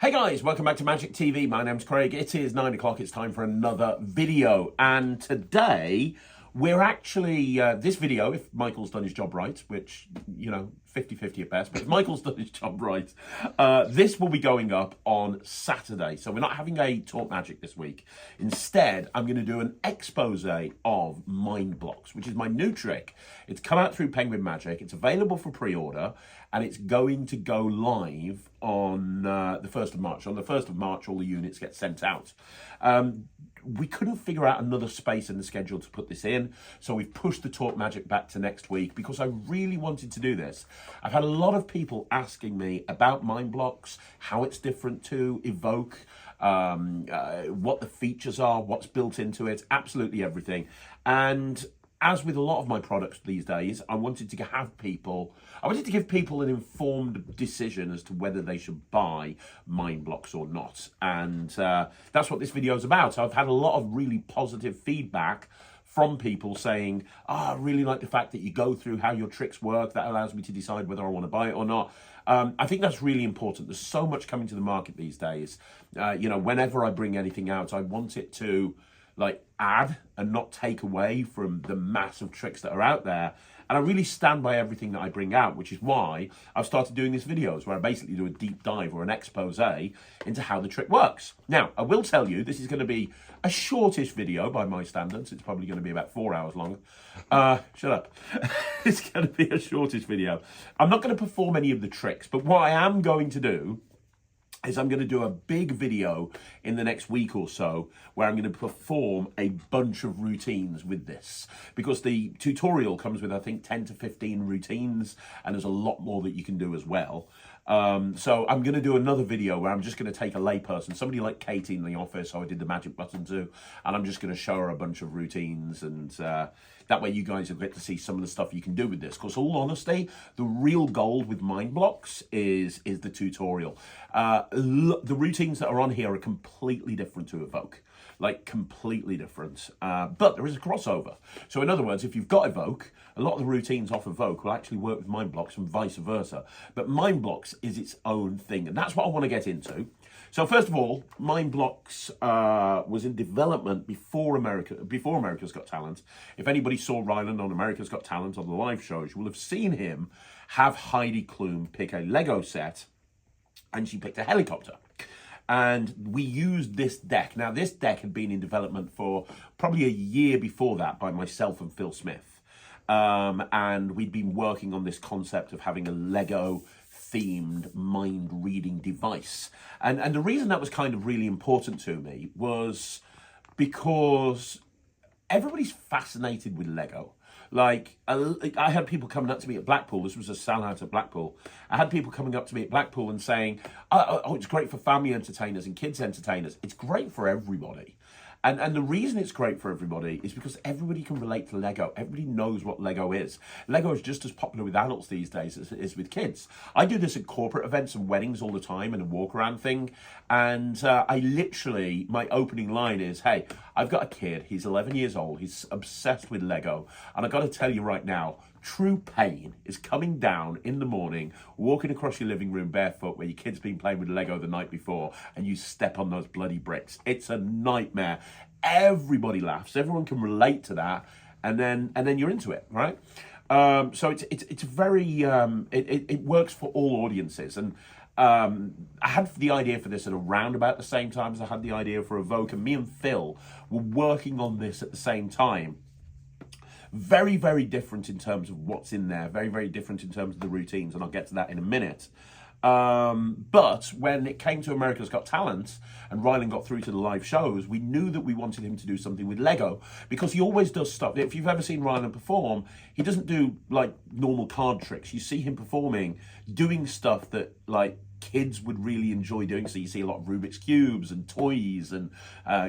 Hey guys, welcome back to Magic TV. My name's Craig. It is 9 o'clock. It's time for another video. And today we're actually, this video, if Michael's done his job right, which, you know, 50-50 at best, but if Michael's done his job right, this will be going up on Saturday. So we're not having a Talk Magic this week. Instead, I'm going to do an expose of MindBlox, which is my new trick. It's come out through Penguin Magic. It's available for pre-order, and it's going to go live on the 1st of March. On the 1st of March, all the units get sent out. We couldn't figure out another space in the schedule to put this in, so we've pushed the Talk Magic back to next week because I really wanted to do this. I've had a lot of people asking me about MindBlox, how it's different to Evoke, what the features are, what's built into it, absolutely everything. And as with a lot of my products these days, I wanted to give people an informed decision as to whether they should buy MindBlox or not. And that's what this video is about. So I've had a lot of really positive feedback from people saying, I really like the fact that you go through how your tricks work. That allows me to decide whether I want to buy it or not. I think that's really important. There's so much coming to the market these days. You know, whenever I bring anything out, I want it to add and not take away from the massive tricks that are out there. And I really stand by everything that I bring out, which is why I've started doing these videos where I basically do a deep dive or an expose into how the trick works. Now, I will tell you, this is going to be a shortish video by my standards. It's probably going to be about 4 hours long. Shut up. It's going to be a shortish video. I'm not going to perform any of the tricks, but what I am going to do is I'm going to do a big video in the next week or so where I'm going to perform a bunch of routines with this, because the tutorial comes with, I think, 10 to 15 routines, and there's a lot more that you can do as well. So I'm going to do another video where I'm just going to take a layperson, somebody like Katie in the office, who I did the magic button to, and I'm just going to show her a bunch of routines, and that way you guys will get to see some of the stuff you can do with this. Because all honesty, the real gold with MindBlox is the tutorial. The routines that are on here are completely different to Evoke. Like, completely different. But there is a crossover. So in other words, if you've got Evoke, a lot of the routines off Evoke will actually work with MindBlox and vice versa. But MindBlox is its own thing, and that's what I want to get into. So first of all, MindBlox was in development before America's Got Talent. If anybody saw Ryland on America's Got Talent on the live shows, you will have seen him have Heidi Klum pick a Lego set, and she picked a helicopter. And we used this deck. Now, this deck had been in development for probably a year before that by myself and Phil Smith. And we'd been working on this concept of having a Lego themed mind reading device. And the reason that was kind of really important to me was because everybody's fascinated with Lego. Like, I had people coming up to me at Blackpool. This was a sellout at Blackpool. I had people coming up to me at Blackpool and saying, oh, it's great for family entertainers and kids entertainers. It's great for everybody. And the reason it's great for everybody is because everybody can relate to Lego. Everybody knows what Lego is. Lego is just as popular with adults these days as it is with kids. I do this at corporate events and weddings all the time, and a walk around thing. And I literally, my opening line is, hey, I've got a kid. He's 11 years old. He's obsessed with Lego. And I've got to tell you right now, true pain is coming down in the morning, walking across your living room barefoot where your kid's been playing with Lego the night before, and you step on those bloody bricks. It's a nightmare. Everybody laughs. Everyone can relate to that, and then you're into it, right? So it's very it works for all audiences. And I had the idea for this at around about the same time as I had the idea for Evoke, and me and Phil were working on this at the same time. Very, very different in terms of what's in there. Very, very different in terms of the routines, and I'll get to that in a minute. But when it came to America's Got Talent and Ryland got through to the live shows, we knew that we wanted him to do something with Lego, because he always does stuff. If you've ever seen Ryland perform, he doesn't do like normal card tricks. You see him performing, doing stuff that like kids would really enjoy doing. So you see a lot of Rubik's Cubes and toys and,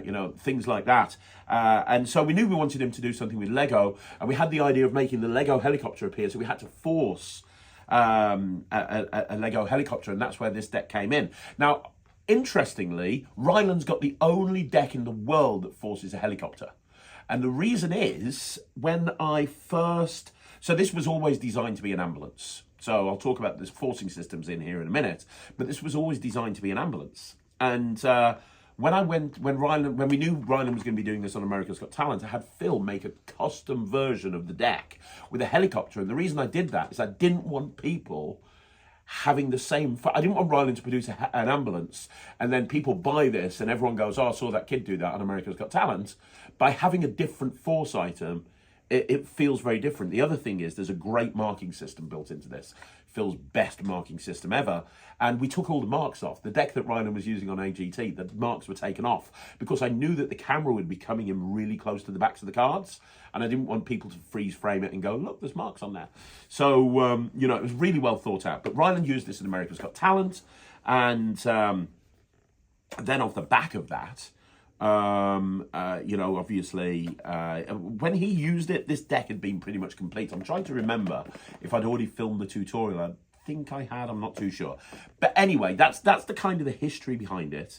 you know, things like that. And so we knew we wanted him to do something with Lego, and we had the idea of making the Lego helicopter appear. So we had to force a Lego helicopter, and that's where this deck came in. Now, interestingly, Ryland's got the only deck in the world that forces a helicopter. And the reason is, when I first... So this was always designed to be an ambulance. So I'll talk about this forcing systems in here in a minute. But this was always designed to be an ambulance. And when we knew Ryland was going to be doing this on America's Got Talent, I had Phil make a custom version of the deck with a helicopter. And the reason I did that is I didn't want people having the same. I didn't want Ryland to produce an ambulance and then people buy this and everyone goes, "Oh, I saw that kid do that on America's Got Talent." By having a different force item, it feels very different. The other thing is there's a great marking system built into this. Phil's best marking system ever. And we took all the marks off. The deck that Ryland was using on AGT, the marks were taken off because I knew that the camera would be coming in really close to the backs of the cards. And I didn't want people to freeze frame it and go, "Look, there's marks on there." So, you know, it was really well thought out. But Ryland used this in America's Got Talent. And then off the back of that, you know, obviously, when he used it, this deck had been pretty much complete. I'm trying to remember if I'd already filmed the tutorial. I think I had, I'm not too sure. But anyway, that's the kind of the history behind it.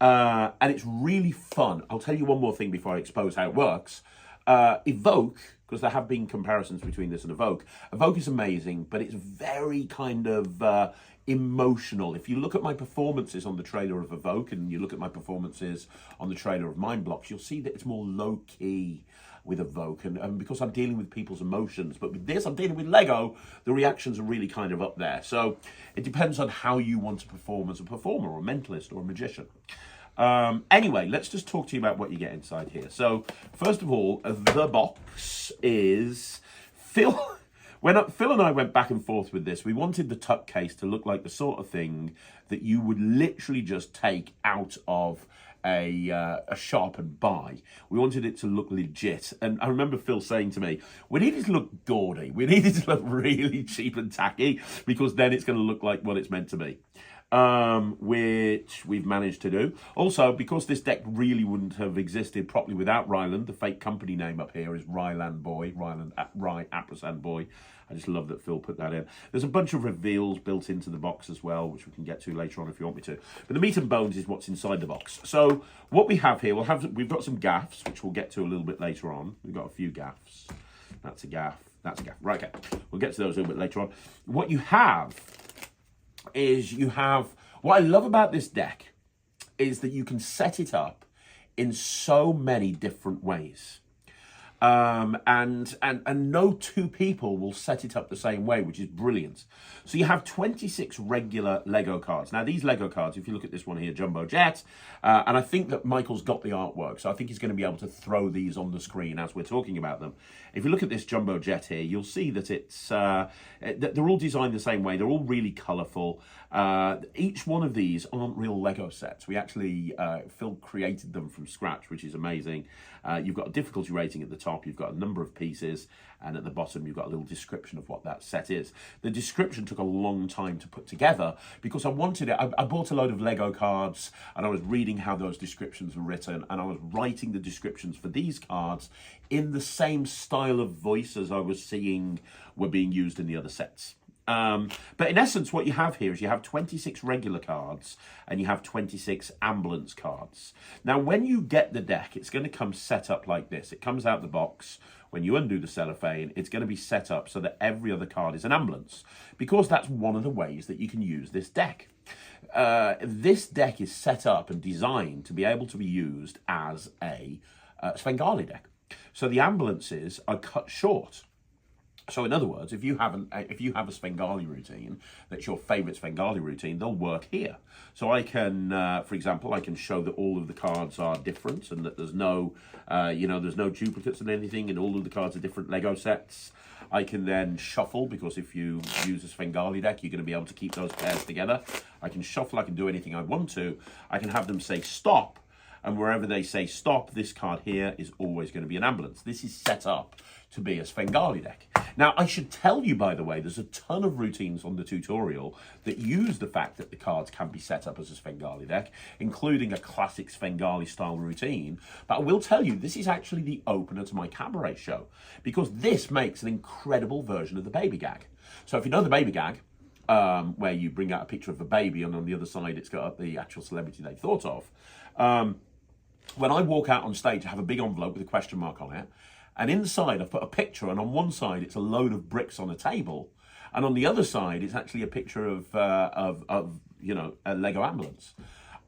And it's really fun. I'll tell you one more thing before I expose how it works. Evoke, because there have been comparisons between this and Evoke. Evoke is amazing, but it's very kind of emotional. If you look at my performances on the trailer of Evoke and you look at my performances on the trailer of MindBlox, you'll see that it's more low-key with Evoke, and because I'm dealing with people's emotions. But with this, I'm dealing with Lego, the reactions are really kind of up there. So it depends on how you want to perform as a performer or a mentalist or a magician. Anyway, let's just talk to you about what you get inside here. So first of all, the box is Phil. When Phil and I went back and forth with this, we wanted the tuck case to look like the sort of thing that you would literally just take out of a shop and buy. We wanted it to look legit. And I remember Phil saying to me, "We need it to look gaudy. We need it to look really cheap and tacky because then it's going to look like what it's meant to be." Which we've managed to do. Also, because this deck really wouldn't have existed properly without Ryland, the fake company name up here is Ryland Boy, Ryland Apprasand Boy. I just love that Phil put that in. There's a bunch of reveals built into the box as well, which we can get to later on if you want me to. But the meat and bones is what's inside the box. So what we have here, we've got some gaffs, which we'll get to a little bit later on. We've got a few gaffs. That's a gaff. That's a gaff. Right, okay. We'll get to those a little bit later on. What you have is what I love about this deck is that you can set it up in so many different ways. And no two people will set it up the same way, which is brilliant. So you have 26 regular Lego cards. Now these Lego cards, if you look at this one here, Jumbo Jet, and I think that Michael's got the artwork, so I think he's going to be able to throw these on the screen as we're talking about them. If you look at this Jumbo Jet here, you'll see that they're all designed the same way. They're all really colourful. Each one of these aren't real Lego sets. We actually, Phil created them from scratch, which is amazing. You've got a difficulty rating at the top, you've got a number of pieces, and at the bottom you've got a little description of what that set is. The description took a long time to put together because I wanted it. I bought a load of Lego cards and I was reading how those descriptions were written, and I was writing the descriptions for these cards in the same style of voice as I was seeing were being used in the other sets. But in essence, what you have here is you have 26 regular cards and you have 26 ambulance cards. Now, when you get the deck, it's going to come set up like this. It comes out the box. When you undo the cellophane, it's going to be set up so that every other card is an ambulance, because that's one of the ways that you can use this deck. This deck is set up and designed to be able to be used as a Svengali deck. So the ambulances are cut short. So in other words, if you have a Svengali routine that's your favorite Svengali routine, they'll work here. So I can, for example, I can show that all of the cards are different and that there's no, there's no duplicates and anything, and all of the cards are different Lego sets. I can then shuffle, because if you use a Svengali deck, you're going to be able to keep those pairs together. I can shuffle, I can do anything I want to. I can have them say stop, and wherever they say stop, this card here is always going to be an ambulance. This is set up to be a Svengali deck. Now, I should tell you, by the way, there's a ton of routines on the tutorial that use the fact that the cards can be set up as a Svengali deck, including a classic Svengali style routine. But I will tell you, this is actually the opener to my cabaret show, because this makes an incredible version of the baby gag. So if you know the baby gag, where you bring out a picture of a baby and on the other side it's got the actual celebrity they thought of, when I walk out on stage, I have a big envelope with a question mark on it. And inside, I've put a picture, and on one side, it's a load of bricks on a table. And on the other side, it's actually a picture of you know, a Lego ambulance.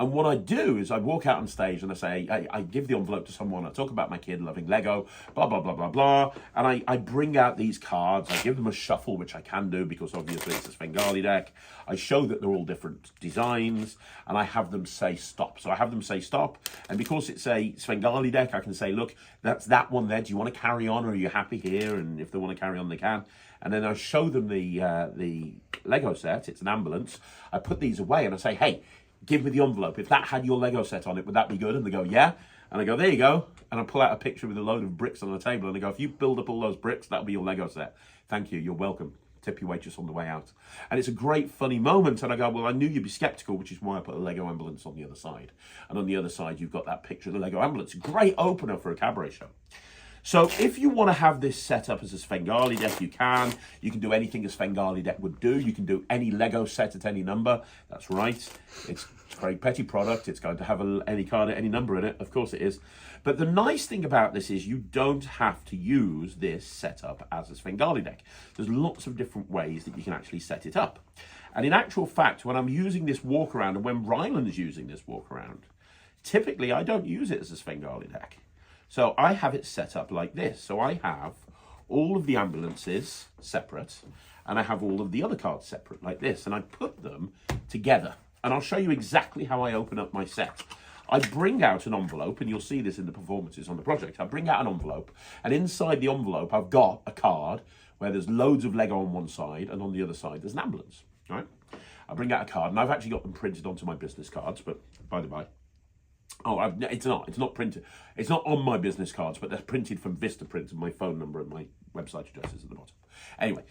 And what I do is I walk out on stage and I say, I give the envelope to someone, I talk about my kid loving Lego, blah, blah, blah, blah, blah. And I bring out these cards, I give them a shuffle, which I can do because obviously it's a Svengali deck. I show that they're all different designs and I have them say stop. So I have them say stop. And because it's a Svengali deck, I can say, look, that's that one there. Do you want to carry on or are you happy here? And if they want to carry on, they can. And then I show them the Lego set, it's an ambulance. I put these away and I say, hey, give me the envelope. If that had your Lego set on it, would that be good? And they go, yeah. And I go, there you go. And I pull out a picture with a load of bricks on the table. And I go, if you build up all those bricks, that'll be your Lego set. Thank you. You're welcome. Tip your waitress on the way out. And it's a great, funny moment. And I go, well, I knew you'd be skeptical, which is why I put a Lego ambulance on the other side. And on the other side, you've got that picture of the Lego ambulance. Great opener for a cabaret show. So if you want to have this set up as a Svengali deck, you can. You can do anything a Svengali deck would do. You can do any Lego set at any number. That's right. It's Craig Petty product. It's going to have any card at any number in it. Of course it is. But the nice thing about this is you don't have to use this setup as a Svengali deck. There's lots of different ways that you can actually set it up. And in actual fact, when I'm using this walk around and when Ryland's using this walk around, typically I don't use it as a Svengali deck. So I have it set up like this. So I have all of the ambulances separate and I have all of the other cards separate like this. And I put them together. And I'll show you exactly how I open up my set. I bring out an envelope, and you'll see this in the performances on the project. I bring out an envelope, and inside the envelope, I've got a card where there's loads of Lego on one side, and on the other side, there's an ambulance, right? I bring out a card, and I've actually got them printed onto my business cards, but by the by, it's not printed. It's not on my business cards, but they're printed from Vistaprint, and my phone number and my website address is at the bottom. Anyway,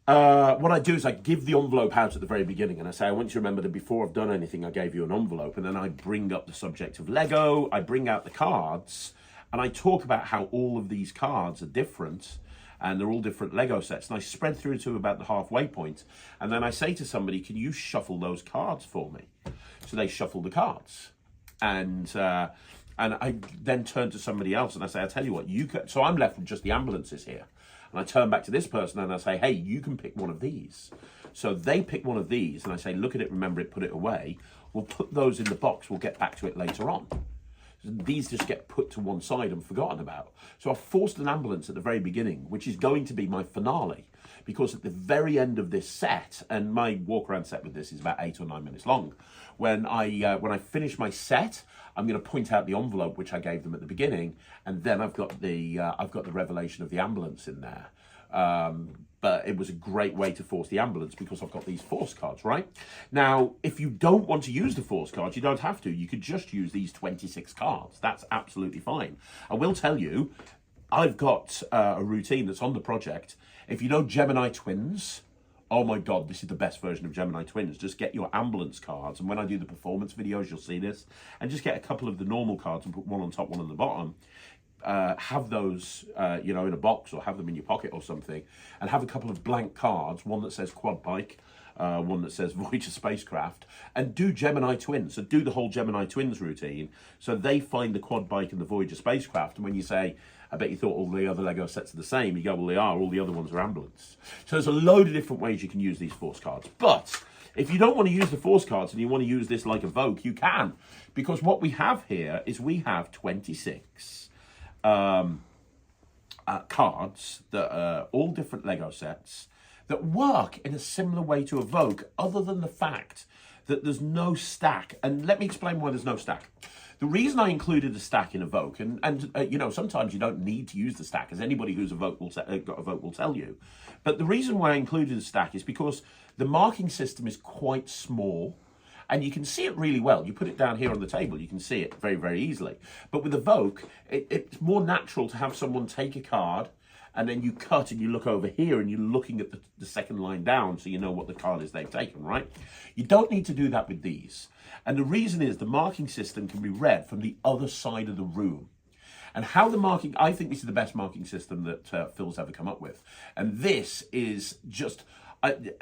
what I do is I give the envelope out at the very beginning, and I say, I want you to remember that before I've done anything, I gave you an envelope, and then I bring up the subject of Lego, I bring out the cards, and I talk about how all of these cards are different, and they're all different Lego sets, and I spread through to about the halfway point, and then I say to somebody, can you shuffle those cards for me? So they shuffle the cards. And I then turn to somebody else and I say, I tell you what, so I'm left with just the ambulances here. And I turn back to this person and I say, hey, you can pick one of these. So they pick one of these and I say, look at it, remember it, put it away. We'll put those in the box, we'll get back to it later on. So these just get put to one side and forgotten about. So I've forced an ambulance at the very beginning, which is going to be my finale. Because at the very end of this set, and my walk around set with this is about 8 or 9 minutes long, when I finish my set, I'm going to point out the envelope which I gave them at the beginning, and then I've got the revelation of the ambulance in there. But it was a great way to force the ambulance because I've got these force cards, right? Now, if you don't want to use the force cards, you don't have to. You could just use these 26 cards. That's absolutely fine. I will tell you, I've got a routine that's on the project. If you know Gemini Twins, oh my God, this is the best version of Gemini Twins. Just get your ambulance cards. And when I do the performance videos, you'll see this. And just get a couple of the normal cards and put one on top, one on the bottom. Have those, in a box or have them in your pocket or something. And have a couple of blank cards, one that says quad bike, one that says Voyager spacecraft, and do Gemini Twins. So do the whole Gemini Twins routine. So they find the quad bike and the Voyager spacecraft. And when you say, I bet you thought all the other Lego sets are the same, you go, well, they are. All the other ones are ambulance. So there's a load of different ways you can use these force cards. But if you don't want to use the force cards and you want to use this like a Vogue, you can. Because what we have here is we have 26 cards that are all different Lego sets that work in a similar way to a Vogue, other than the fact that there's no stack. And let me explain why there's no stack. The reason I included the stack in a Vogue, and sometimes you don't need to use the stack, as anybody who's got a Vogue will tell you. But the reason why I included the stack is because the marking system is quite small, and you can see it really well. You put it down here on the table, you can see it very, very easily. But with a Vogue, it's more natural to have someone take a card, and then you cut and you look over here and you're looking at the second line down so you know what the card is they've taken, right? You don't need to do that with these. And the reason is the marking system can be read from the other side of the room. And how the marking, I think this is the best marking system that Phil's ever come up with. And this is just, I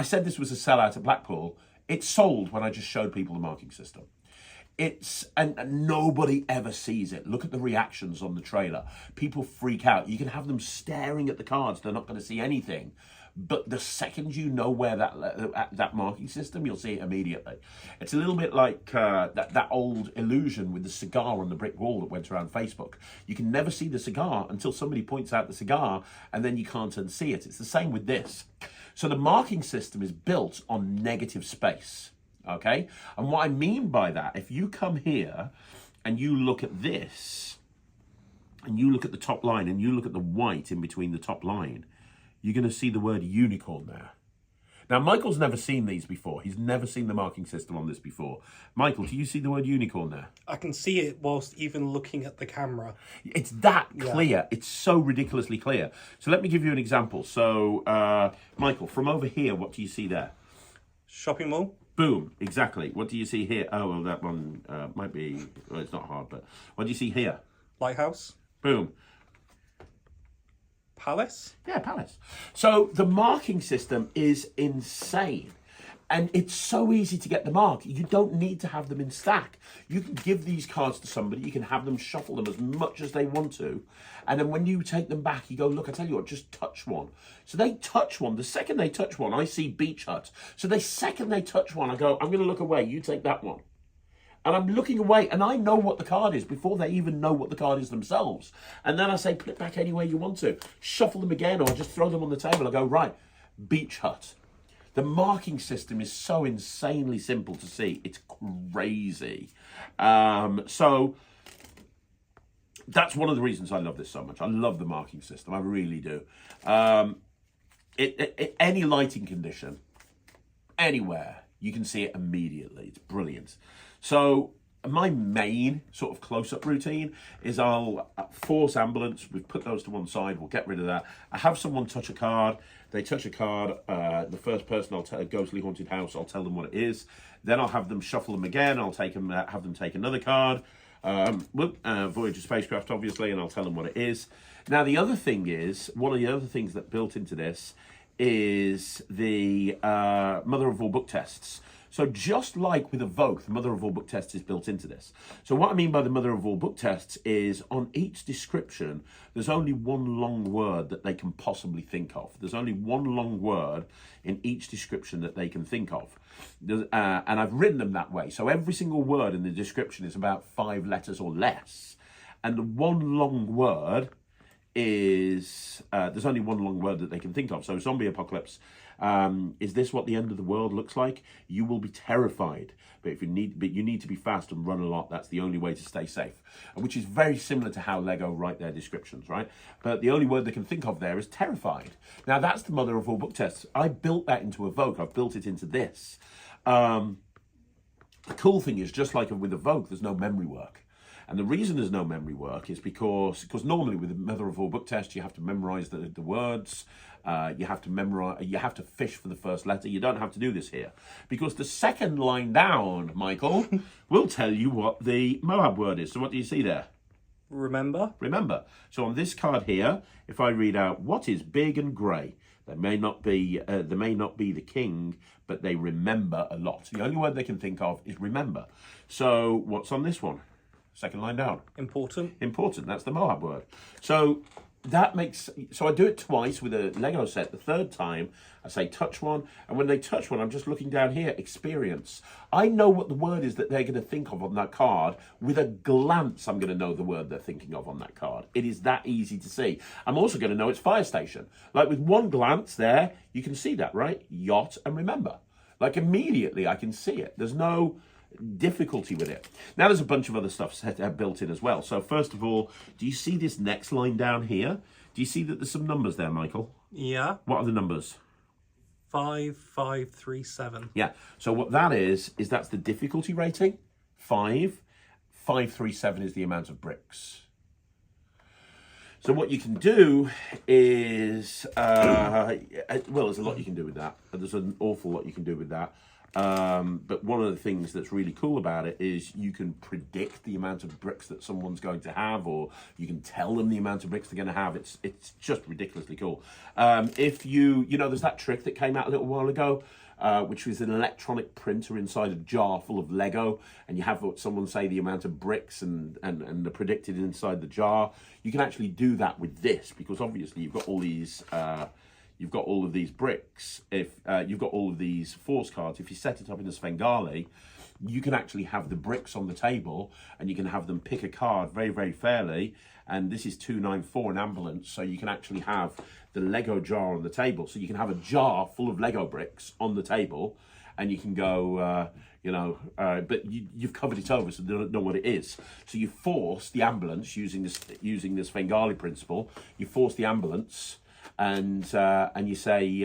said this was a sellout at Blackpool. It sold when I just showed people the marking system. And nobody ever sees it. Look at the reactions on the trailer. People freak out. You can have them staring at the cards. They're not going to see anything. But the second you know where that marking system, you'll see it immediately. It's a little bit like that old illusion with the cigar on the brick wall that went around Facebook. You can never see the cigar until somebody points out the cigar, and then you can't unsee it. It's the same with this. So the marking system is built on negative space, okay? And what I mean by that, if you come here and you look at this, and you look at the top line, and you look at the white in between the top line, you're going to see the word unicorn there. Now, Michael's never seen these before. He's never seen the marking system on this before. Michael, do you see the word unicorn there? I can see it whilst even looking at the camera. It's that clear. Yeah. It's so ridiculously clear. So let me give you an example. So, Michael, from over here, what do you see there? Shopping mall. Boom, exactly. What do you see here? Oh, well, that one might be, well, it's not hard, but what do you see here? Lighthouse. Boom. Palace? Yeah, palace. So the marking system is insane. And it's so easy to get the mark. You don't need to have them in stack. You can give these cards to somebody. You can have them shuffle them as much as they want to. And then when you take them back, you go, look, I tell you what, just touch one. So they touch one. The second they touch one, I see beach hut. So the second they touch one, I go, I'm going to look away. You take that one. And I'm looking away, and I know what the card is before they even know what the card is themselves. And then I say, put it back any way you want to. Shuffle them again, or just throw them on the table. I go, right, beach hut. The marking system is so insanely simple to see. It's crazy. So that's one of the reasons I love this so much. I love the marking system. I really do. Any lighting condition, anywhere, you can see it immediately. It's brilliant. So my main sort of close-up routine is I'll force ambulance. We've put those to one side. We'll get rid of that. I have someone touch a card. They touch a card. The first person I'll tell, ghostly haunted house, I'll tell them what it is. Then I'll have them shuffle them again. I'll take them, have them take another card. Voyager spacecraft, obviously, and I'll tell them what it is. Now, the other thing is, one of the other things that built into this is the mother of all book tests. So just like with Evoke, the mother of all book tests is built into this. So what I mean by the mother of all book tests is on each description, there's only one long word that they can possibly think of. There's only one long word in each description that they can think of. And I've written them that way. So every single word in the description is about 5 letters or less. And the one long word is, there's only one long word that they can think of. So zombie apocalypse, is this what the end of the world looks like? You will be terrified, but you need to be fast and run a lot. That's the only way to stay safe, which is very similar to how Lego write their descriptions, right? But the only word they can think of there is terrified. Now that's the mother of all book tests. I built that into Evoke. I've built it into this. The cool thing is, just like with Evoke, there's no memory work. And the reason there's no memory work is because normally with the mother of all book tests, you have to memorize the words. You have to memorize. You have to fish for the first letter. You don't have to do this here because the second line down, Michael, will tell you what the Moab word is. So what do you see there? Remember. Remember. So on this card here, if I read out what is big and grey, they may not be the king, but they remember a lot. The only word they can think of is remember. So what's on this one? Second line down. Important. Important. That's the Moab word. So that makes, so I do it twice with a Lego set. The third time I say touch one, and when they touch one, I'm just looking down here, experience. I know what the word is that they're going to think of on that card. With a glance, I'm going to know the word they're thinking of on that card. It is that easy to see. I'm also going to know it's fire station. Like with one glance there, you can see that, right? Yacht and remember. Like immediately I can see it. There's no difficulty with it. Now there's a bunch of other stuff built in as well. So first of all, do you see this next line down here? Do you see that there's some numbers there, Michael? Yeah. What are the numbers? 5537. Yeah. So what that is that's the difficulty rating. 537 is the amount of bricks. So what you can do is, well, there's a lot you can do with that. There's an awful lot you can do with that. But one of the things that's really cool about it is you can predict the amount of bricks that someone's going to have, or you can tell them the amount of bricks they're going to have. It's just ridiculously cool. If there's that trick that came out a little while ago, which was an electronic printer inside a jar full of Lego, and you have someone say the amount of bricks and the predicted inside the jar. You can actually do that with this, because obviously you've got all these you've got all of these bricks. If you've got all of these force cards, if you set it up in a Svengali, you can actually have the bricks on the table, and you can have them pick a card very, very fairly. And this is 294, an ambulance, so you can actually have the Lego jar on the table. So you can have a jar full of Lego bricks on the table, and you can go, but you've covered it over, so they don't know what it is. So you force the ambulance using this Svengali principle. You force the ambulance, and you say,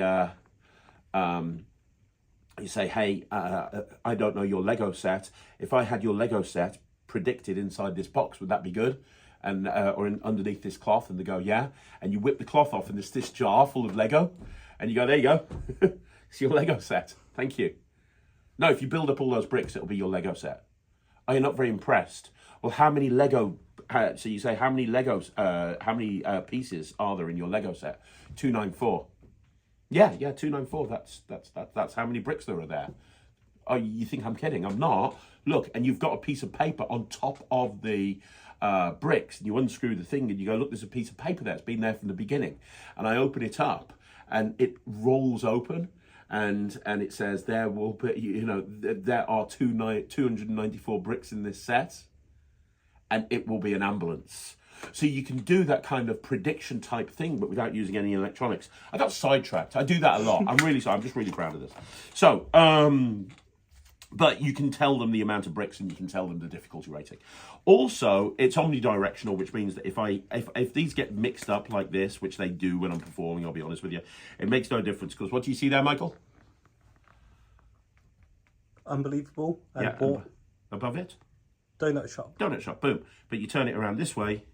hey, I don't know your Lego set. If I had your Lego set predicted inside this box, would that be good? And underneath this cloth, and they go, yeah. And you whip the cloth off, and there's this jar full of Lego, and you go, there you go. It's your Lego set. Thank you. No, if you build up all those bricks, it'll be your Lego set. Are you not very impressed? Well, how many Lego? So you say, how many Legos? How many pieces are there in your Lego set? 294. Yeah, 294. That's how many bricks there are there. Oh, you think I'm kidding? I'm not. Look, and you've got a piece of paper on top of the bricks, and you unscrew the thing, and you go, look, there's a piece of paper there. It's been there from the beginning. And I open it up, and it rolls open, and it says there will be, there are 294 bricks in this set, and it will be an ambulance. So you can do that kind of prediction type thing, but without using any electronics. I got sidetracked. I do that a lot. I'm really sorry. I'm just really proud of this. So, but you can tell them the amount of bricks, and you can tell them the difficulty rating. Also, it's omnidirectional, which means that if these get mixed up like this, which they do when I'm performing, I'll be honest with you, it makes no difference, because what do you see there, Michael? Unbelievable. And Yeah, bought above it? donut shop. Donut shop, boom. But you turn it around this way,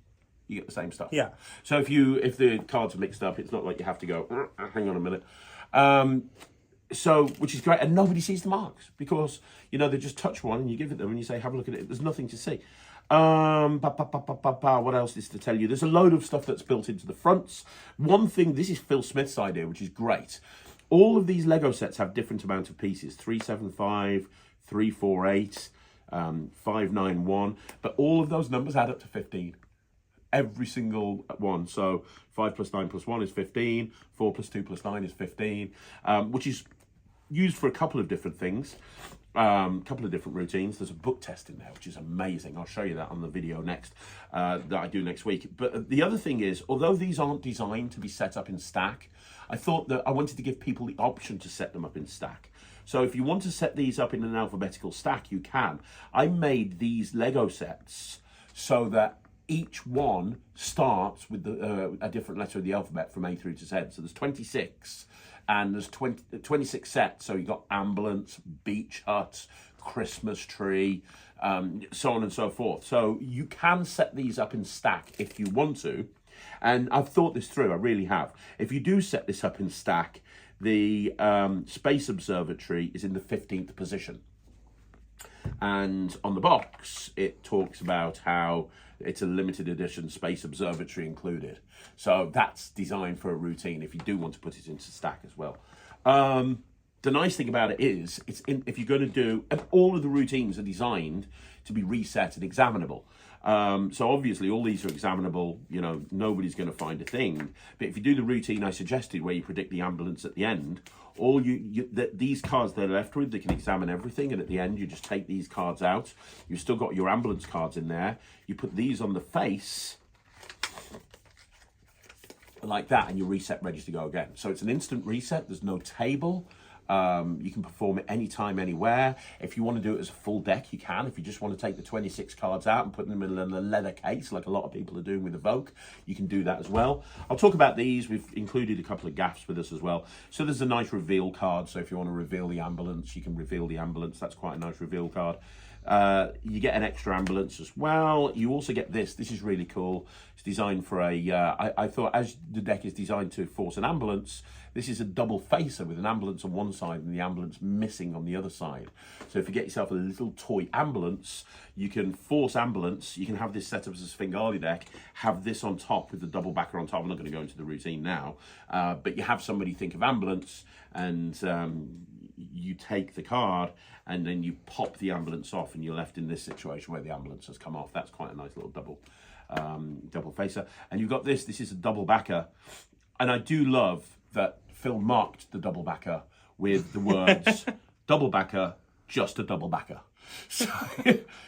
you get the same stuff. Yeah. So if the cards are mixed up, it's not like you have to go, hang on a minute. Which is great, and nobody sees the marks, because they just touch one and you give it them and you say, have a look at it. There's nothing to see. What else is to tell you? There's a load of stuff that's built into the fronts. One thing, this is Phil Smith's idea, which is great. All of these Lego sets have different amount of pieces: 375, 348, 591, but all of those numbers add up to 15. Every single one. So 5 plus 9 plus 1 is 15. 4 plus 2 plus 9 is 15, which is used for a couple of different things, couple of different routines. There's a book test in there, which is amazing. I'll show you that on the video next, that I do next week. But the other thing is, although these aren't designed to be set up in stack, I thought that I wanted to give people the option to set them up in stack. So if you want to set these up in an alphabetical stack, you can. I made these Lego sets so that each one starts with a different letter of the alphabet from A through to Z. So there's 26, and there's 26 sets. So you've got ambulance, beach hut, Christmas tree, so on and so forth. So you can set these up in stack if you want to. And I've thought this through, I really have. If you do set this up in stack, the Space Observatory is in the 15th position. And on the box, it talks about how it's a limited edition Space Observatory included. So that's designed for a routine if you do want to put it into stack as well. The nice thing about it is, if you're going to do, all of the routines are designed to be reset and examinable. So obviously all these are examinable, nobody's going to find a thing. But if you do the routine I suggested where you predict the ambulance at the end, these cards they're left with, they can examine everything, and at the end you just take these cards out. You've still got your ambulance cards in there. You put these on the face like that, and you're reset, ready to go again. So it's an instant reset. There's no table. You can perform it anytime, anywhere. If you want to do it as a full deck, you can. If you just want to take the 26 cards out and put them in a leather case, like a lot of people are doing with Evoke, you can do that as well. I'll talk about these. We've included a couple of gaffs with us as well. So there's a nice reveal card. So if you want to reveal the ambulance, you can reveal the ambulance. That's quite a nice reveal card. You get an extra ambulance as well. You also get this. This is really cool. It's designed for I thought, as the deck is designed to force an ambulance, this is a double facer with an ambulance on one side and the ambulance missing on the other side. So if you get yourself a little toy ambulance, you can force ambulance. You can have this set up as a Svengali deck, have this on top with the double backer on top. I'm not going to go into the routine now, but you have somebody think of ambulance, and you take the card and then you pop the ambulance off, and you're left in this situation where the ambulance has come off. That's quite a nice little double facer. And you've got this. This is a double backer, and I do love that Phil marked the double backer with the words double backer, just a double backer. So,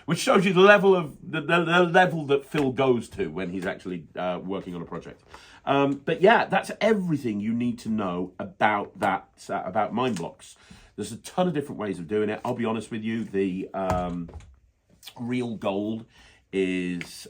which shows you the level of the level that Phil goes to when he's actually working on a project. But yeah, that's everything you need to know about that, about MindBlox. There's a ton of different ways of doing it. I'll be honest with you, the real gold is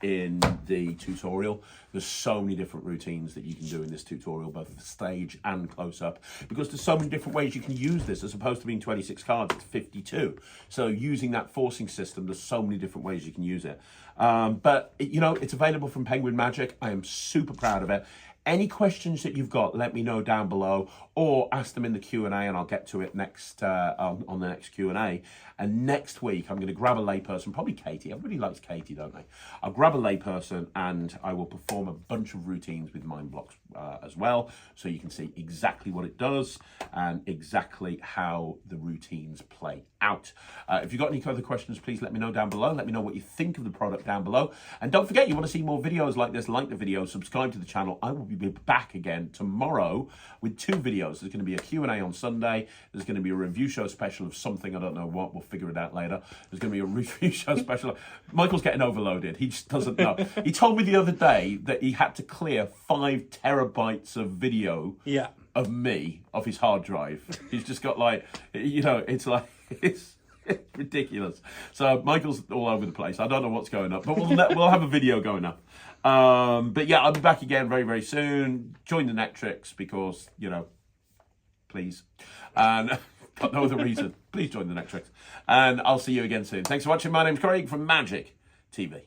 in the tutorial. There's so many different routines that you can do in this tutorial, both for stage and close-up, because there's so many different ways you can use this. As opposed to being 26 cards, it's 52. So using that forcing system, there's so many different ways you can use it. But you know, it's available from Penguin Magic. I am super proud of it. Any questions that you've got, let me know down below, or ask them in the Q&A, and I'll get to it next on the next Q&A. And next week, I'm going to grab a layperson, probably Katie. Everybody likes Katie, don't they? I'll grab a layperson, and I will perform a bunch of routines with MindBlox as well, so you can see exactly what it does and exactly how the routines play out. If you've got any other questions, please let me know down below. Let me know what you think of the product down below. And don't forget, you want to see more videos like this, like the video, subscribe to the channel. I will be back again tomorrow with 2 videos. There's going to be a Q&A on Sunday. There's going to be a review show special of something. I don't know what. We'll figure it out later. There's going to be a review show special. Michael's getting overloaded. He just doesn't know. He told me the other day that he had to clear 5 terabytes of video of me off his hard drive. He's just got like, you know, it's like, it's ridiculous. So Michael's all over the place. I don't know what's going up, but we'll have a video going up. But yeah, I'll be back again very, very soon. Join the Nectrix because, you know, please. And got no other reason. Please join the Nectrix. And I'll see you again soon. Thanks for watching. My name's Craig from Magic TV.